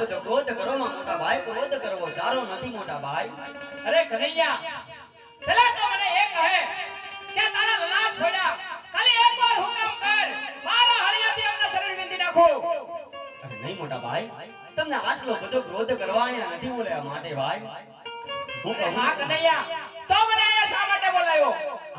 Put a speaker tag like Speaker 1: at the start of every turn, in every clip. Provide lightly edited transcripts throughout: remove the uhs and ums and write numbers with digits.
Speaker 1: બધો ક્રોધ કરો માં મોટા ભાઈ, ક્રોધ કરવો સારો નથી મોટા ભાઈ.
Speaker 2: અરે કનૈયા, પેલા તો મને એ કહે કે તારા લલાટ ફોડ્યા, ખાલી એકવાર હુકમ કર, મારા હરિયાથી એમના શરીર વિંધી નાખો.
Speaker 1: અરે નહીં મોટા ભાઈ, તમને આટલો બધો ક્રોધ કરવા અહીંયા નથી બોલ્યા માટે ભાઈ. હું કહું
Speaker 2: હા કનૈયા, તો મને અહીંયા શા માટે બોલાયો?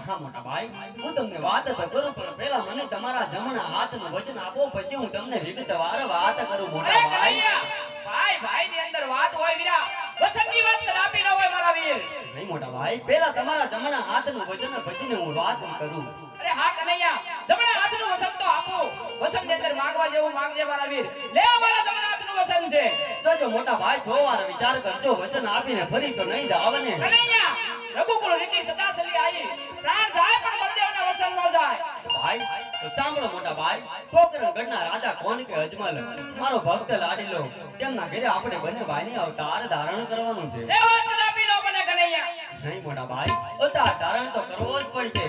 Speaker 1: હા મોટા ભાઈ, હું તમને વાત તો કરું પણ પહેલા મને તમારા જમણા હાથનું વચન આપો, પછી હું તમને વિગતવાર વાત કરું મોટા
Speaker 2: અરે
Speaker 1: ભાઈ.
Speaker 2: કનૈયા, ભાઈ ભાઈની અંદર વાત હોય વીરા, વસનની વાત કદાપી ન હોય મારા વીર.
Speaker 1: નહીં મોટા ભાઈ, પહેલા તમારા જમણા હાથનું વચન પછી હું વાત કરું.
Speaker 2: અરે હા કનૈયા, જમણા હાથનું વસન તો આપો, વસનની અંદર માંગવા જેવું માંગજે મારા વીર. લે મારા જમણા હાથનું વસન છે.
Speaker 1: જો મોટા ભાઈ 6 વાર વિચાર કરજો, વચન આપીને ફરી તો નહીં જાવ ને.
Speaker 2: કનૈયા, રઘુકુળ રીતિ સદાસલી આવી, પ્રાણ જાય પણ બળદેવના વસન ન જાય.
Speaker 1: ભાઈ તો સાંભળો મોટા ભાઈ, પોકરણગઢના રાજા કોણ કે અજમલ, મારો ભક્ત લાડીલો, તેમના ઘરે આપણે બંને ભાઈની અવતાર ધારણ કરવાનું છે.
Speaker 2: એ વાત કદાપી ન બને કનૈયા.
Speaker 1: નહીં મોટા ભાઈ, અવતાર ધારણ તો કરવો જ પડશે.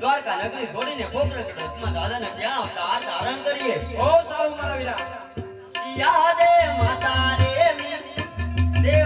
Speaker 1: દ્વારકા નગરી છોડીને પોકરણગઢમાં રાજાને ત્યાં અવતાર ધારણ કરીએ.
Speaker 2: બહુ સારું મારા વીરા.
Speaker 1: યાદે માતા રે